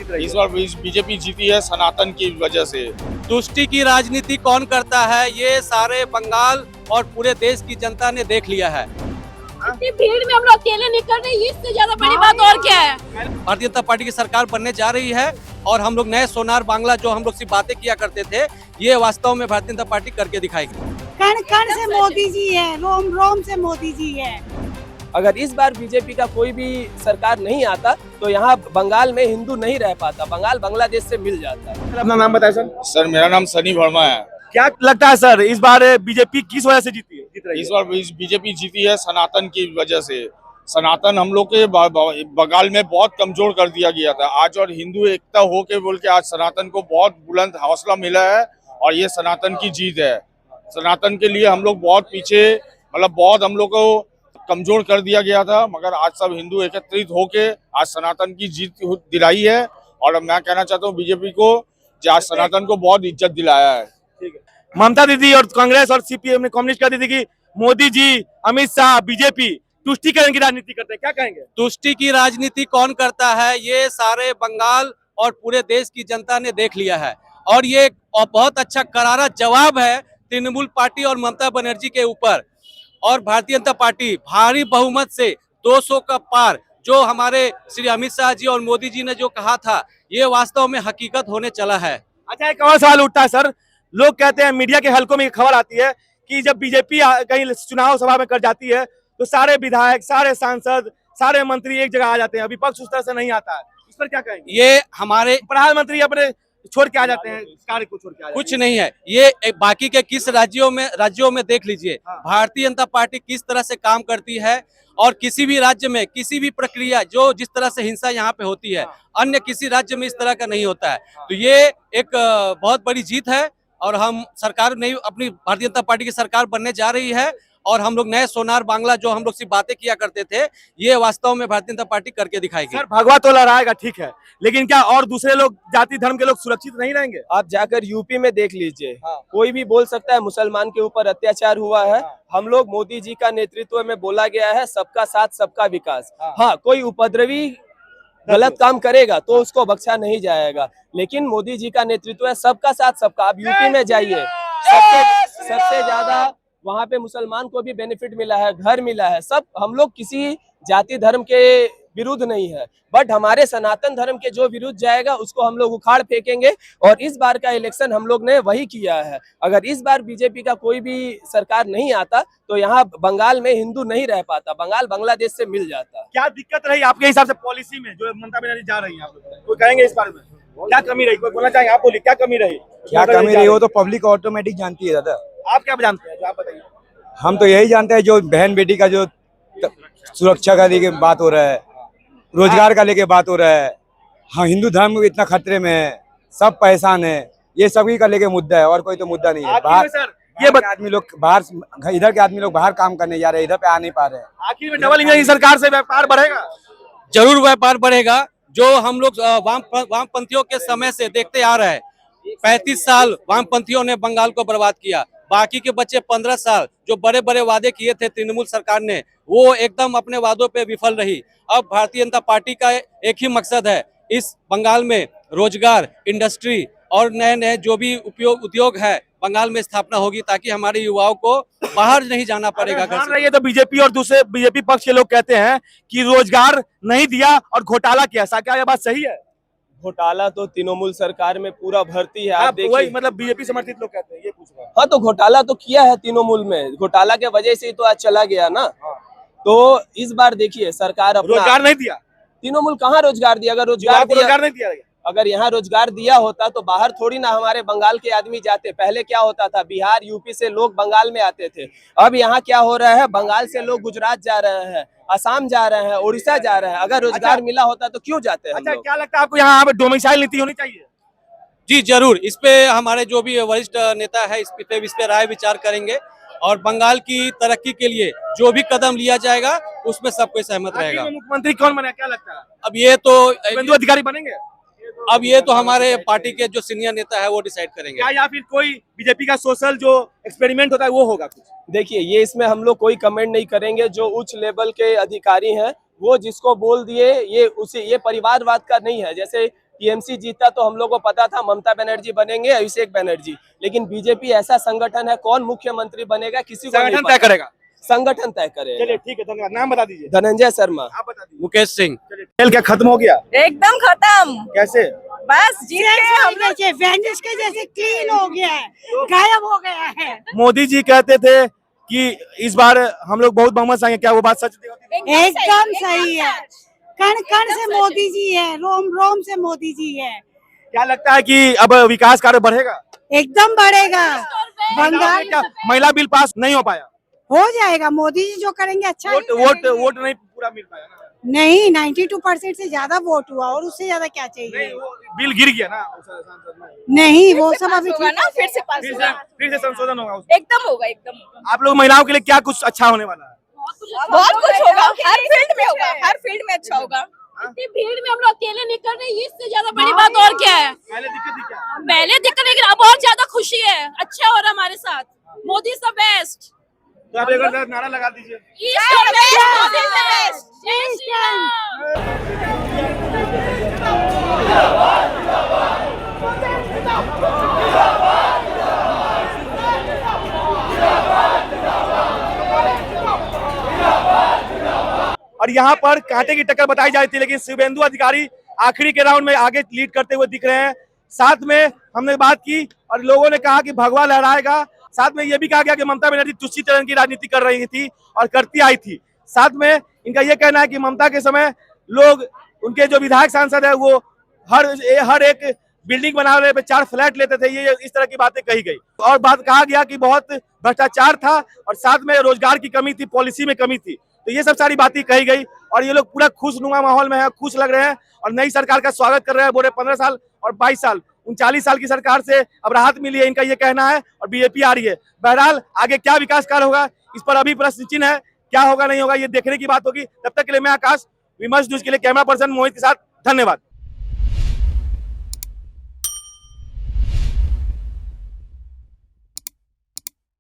जीत रही है? इस बार बीजेपी जीती है सनातन की वजह से। तुष्टि की राजनीति कौन करता है, ये सारे बंगाल और पूरे देश की जनता ने देख लिया है। इतनी भीड़ में हम लोग अकेले निकल रहे हैं, इससे ज्यादा बड़ी बात और क्या है। भारतीय जनता पार्टी की सरकार बनने जा रही है और हम लोग नए सोनार बांग्ला जो हम लोग सिर्फ बातें किया करते थे, ये वास्तव में भारतीय जनता पार्टी करके दिखाएगी। कण कण से मोदी जी है, रोम रोम से मोदी जी है। अगर इस बार बीजेपी का कोई भी सरकार नहीं आता तो यहाँ बंगाल में हिंदू नहीं रह पाता, बंगाल बांग्लादेश से मिल जाता है। सर अपना नाम बताएं सर। सर मेरा नाम सनी वर्मा है। क्या लगता है सर इस बार बीजेपी किस वजह से जीत रही है? इस बार बीजेपी जीती है सनातन की वजह से। सनातन हम लोग के बंगाल में बहुत कमजोर कर दिया गया था आज, और हिंदू एकता हो के बोल के आज सनातन को बहुत बुलंद हौसला मिला है और ये सनातन की जीत है। सनातन के लिए हम लोग बहुत पीछे, मतलब बहुत हम लोग को कमजोर कर दिया गया था, मगर आज सब हिंदू एकत्रित होके आज सनातन की जीत दिलाई है। और मैं कहना चाहता हूँ बीजेपी को, जो आज सनातन को बहुत इज्जत दिलाया है। ममता दीदी और कांग्रेस और सीपीएम ने कम्युनिस्ट कर दी थी कि मोदी जी, अमित शाह, बीजेपी तुष्टिकरण की राजनीति करते हैं, क्या कहेंगे? तुष्टि की राजनीति कौन करता है, ये सारे बंगाल और पूरे देश की जनता ने देख लिया है और ये बहुत अच्छा करारा जवाब है तृणमूल पार्टी और ममता बनर्जी के ऊपर। और भारतीय जनता पार्टी भारी बहुमत से 200 का पार, जो हमारे श्री अमित शाह जी और मोदी जी ने जो कहा था, ये वास्तव में हकीकत होने चला है। अच्छा, एक और सवाल उठता है सर, लोग कहते हैं, मीडिया के हलकों में खबर आती है कि जब बीजेपी कहीं चुनाव सभा में कर जाती है तो सारे विधायक, सारे सांसद, सारे मंत्री एक जगह आ जाते हैं, विपक्ष उस तरह से नहीं आता है। इस पर क्या कहेंगे? ये हमारे प्रधानमंत्री अपने छोड़ के आ जाते हैं, कार्य को छोड़ के आ जाते हैं। कुछ नहीं है, ये बाकी के किस राज्यों में देख लीजिए भारतीय जनता पार्टी किस तरह से काम करती है। और किसी भी राज्य में किसी भी प्रक्रिया, जो जिस तरह से हिंसा यहाँ पे होती है, अन्य किसी राज्य में इस तरह का नहीं होता है। तो ये एक बहुत बड़ी जीत है और हम सरकार नहीं, अपनी भारतीय जनता पार्टी की सरकार बनने जा रही है और हम लोग नए सोनार बांग्ला जो हम लोग सिर्फ बातें किया करते थे, ये वास्तव में भारतीय जनता पार्टी करके दिखाएगी। सर भगवा तो लहराएगा, ठीक है, लेकिन क्या और दूसरे लोग, जाति धर्म के लोग सुरक्षित नहीं रहेंगे? आप जाकर यूपी में देख लीजिए, कोई भी बोल सकता है मुसलमान के ऊपर अत्याचार हुआ है। हम लोग मोदी जी का नेतृत्व में बोला गया है सबका साथ सबका विकास। हाँ, कोई उपद्रवी गलत काम करेगा तो उसको बख्शा नहीं जाएगा, लेकिन मोदी जी का नेतृत्व है सबका साथ सबका। आप यूपी में जाइए, सबसे ज्यादा वहाँ पे मुसलमान को भी बेनिफिट मिला है, घर मिला है, सब। हम लोग किसी जाति धर्म के विरुद्ध नहीं है, बट हमारे सनातन धर्म के जो विरुद्ध जाएगा उसको हम लोग उखाड़ फेंकेंगे। और इस बार का इलेक्शन हम लोग ने वही किया है। अगर इस बार बीजेपी का कोई भी सरकार नहीं आता तो यहाँ बंगाल में हिंदू नहीं रह पाता, बंगाल बांग्लादेश से मिल जाता। क्या दिक्कत रही आपके हिसाब से पॉलिसी में जो ममता बनर्जी जा रही है? आप लोग कोई कहेंगे इस बारे में क्या कमी रही? कोई बोलना चाहेंगे? आप बोलिए, क्या कमी रही? क्या कमी रही हो तो पब्लिक ऑटोमेटिक जानती है दादा। आप क्या जानते हैं, आप बताइए। हम तो यही जानते हैं, जो बहन बेटी का जो सुरक्षा का लेके बात हो रहा है, रोजगार का लेके बात हो रहा है। हाँ, हिंदू धर्म इतना खतरे में है, सब परेशान है, ये सभी का लेके मुद्दा है और कोई तो मुद्दा नहीं है। बाहर सर ये आदमी लोग बाहर, इधर के आदमी लोग बाहर काम करने जा रहे हैं, इधर पे आ नहीं पा रहे हैं। आखिर में डबल इंजन की सरकार से व्यापार बढ़ेगा? जरूर व्यापार बढ़ेगा। जो हम लोग वामपंथियों के समय से देखते आ रहे हैं, 35 साल वामपंथियों ने बंगाल को बर्बाद किया, बाकी के बच्चे 15 साल जो बड़े बड़े वादे किए थे तृणमूल सरकार ने, वो एकदम अपने वादों पे विफल रही। अब भारतीय जनता पार्टी का एक ही मकसद है, इस बंगाल में रोजगार, इंडस्ट्री और नए नए जो भी उद्योग है बंगाल में स्थापना होगी, ताकि हमारे युवाओं को बाहर नहीं जाना पड़ेगा। रही तो बीजेपी और दूसरे बीजेपी पक्ष के लोग कहते हैं कि रोजगार नहीं दिया और घोटाला किया, क्या यह बात सही है? घोटाला तो तृणमूल सरकार में पूरा भर्ती है। आप देखिए, वही मतलब बीजेपी समर्थित लोग कहते हैं, ये पूछ रहा हूं। हाँ, तो घोटाला तो किया है तृणमूल में, घोटाला के वजह से ही तो आज चला गया ना। तो इस बार देखिए सरकार अपना रोजगार नहीं दिया, तृणमूल कहाँ रोजगार दिया? अगर रोजगार नहीं दिया, अगर यहाँ रोजगार दिया होता तो बाहर थोड़ी ना हमारे बंगाल के आदमी जाते। पहले क्या होता था, बिहार यूपी से लोग बंगाल में आते थे। अब यहाँ क्या हो रहा है, बंगाल से लोग गुजरात जा रहे हैं, असम जा रहे हैं, उड़ीसा जा रहे हैं। अगर रोजगार मिला होता तो क्यों जाते हैं? अच्छा, क्या लगता है आपको यहाँ पे डोमिसाइल नीति होनी चाहिए? जी जरूर, इस पे हमारे जो भी वरिष्ठ नेता है इस पे राय विचार करेंगे और बंगाल की तरक्की के लिए जो भी कदम लिया जाएगा उसमें सब कोई सहमत रहेगा। मुख्यमंत्री कौन बने, क्या लगता है? अब ये तो अधिकारी बनेंगे? अब ये तो हमारे पार्टी के जो सीनियर नेता है वो डिसाइड करेंगे। क्या या फिर कोई बीजेपी का सोशल जो एक्सपेरिमेंट होता है वो होगा कुछ? देखिए, ये इसमें हम लोग कोई कमेंट नहीं करेंगे। जो उच्च लेवल के अधिकारी हैं वो जिसको बोल दिए, ये परिवारवाद का नहीं है। जैसे टीएमसी जीता तो हम लोग को पता था ममता बनर्जी बनेंगे, अभिषेक बनर्जी, लेकिन बीजेपी ऐसा संगठन है, कौन मुख्यमंत्री बनेगा किसी को नहीं संगठन तय पता। करेगा। संगठन तय करेगा। चलिए ठीक है, धन्यवाद। नाम बता दीजिए। धनंजय शर्मा। आप बता दीजिए। मुकेश सिंह। चलिए, खेल क्या खत्म हो गया? एकदम खत्म, कैसे? बस जीत के हम लोग वेनिस के जैसे क्लीन हो गया है, गायब हो गया है। मोदी जी कहते थे कि इस बार हम लोग बहुत बहुमत से आएंगे, क्या वो बात सच थी? एकदम सही है, कण कण से मोदी जी है, रोम रोम से मोदी जी है। क्या लगता है कि अब विकास कार्य बढ़ेगा? एकदम बढ़ेगा। बंगाल क्या महिला बिल पास नहीं हो पाया? हो जाएगा, मोदी जी जो करेंगे अच्छा ही करेंगे। वोट नहीं पूरा मिल पाया ना? नहीं, 92% से ज्यादा वोट हुआ और उससे ज्यादा क्या चाहिए? नहीं, वो बिल गिर गया ना संसद में। नहीं, वो सब अभी होगा ना, फिर से पास होगा। फिर से संशोधन होगा उसमें। एकदम होगा, एकदम होगा। आप लोग महिलाओं के लिए क्या कुछ अच्छा होने वाला है? बहुत कुछ होगा, हर फील्ड में होगा, हर फील्ड में अच्छा होगा। इतनी भीड़ में हम लोग अकेले निकल रहे हैं, इससे ज्यादा बड़ी बात और क्या है? पहले दिक्कत थी क्या? पहले दिक्कत, लेकिन अब बहुत ज्यादा खुशी है, अच्छा हो रहा हमारे साथ। Modi is the best. तो आप एक बार नारा लगा दीजिए। Modi is the best. जय श्री राम। और यहाँ पर कांटे की टक्कर बताई जा रही थी, लेकिन शुभेंदु अधिकारी आखिरी के राउंड में आगे लीड करते हुए दिख रहे हैं। साथ में हमने बात की और लोगों ने कहा कि भगवा लहराएगा। साथ में ये भी कहा गया कि ममता बनर्जी तुच्छीकरण की राजनीति कर रही थी और करती आई थी। साथ में इनका ये कहना है कि ममता के समय लोग, उनके जो विधायक सांसद है, वो हर एक बिल्डिंग बनाने पे 4 फ्लैट लेते थे। ये इस तरह की बातें कही गई और बात कहा गया कि बहुत भ्रष्टाचार था और साथ में रोजगार की कमी थी, पॉलिसी में कमी थी। तो ये सब सारी बातें कही गई और ये लोग पूरा खुशनुमा माहौल में है, खुश लग रहे हैं और नई सरकार का स्वागत कर रहे हैं। बोले 15 साल और 22 साल 39 साल की सरकार से अब राहत मिली है, इनका ये कहना है, और बीजेपी आ रही है। बहरहाल आगे क्या विकास कार्य होगा इस पर अभी प्रश्न चिन्ह है, क्या होगा नहीं होगा ये देखने की बात होगी। तब तक के लिए मैं आकाश, विमर्श न्यूज के लिए कैमरा पर्सन मोहित के साथ, धन्यवाद।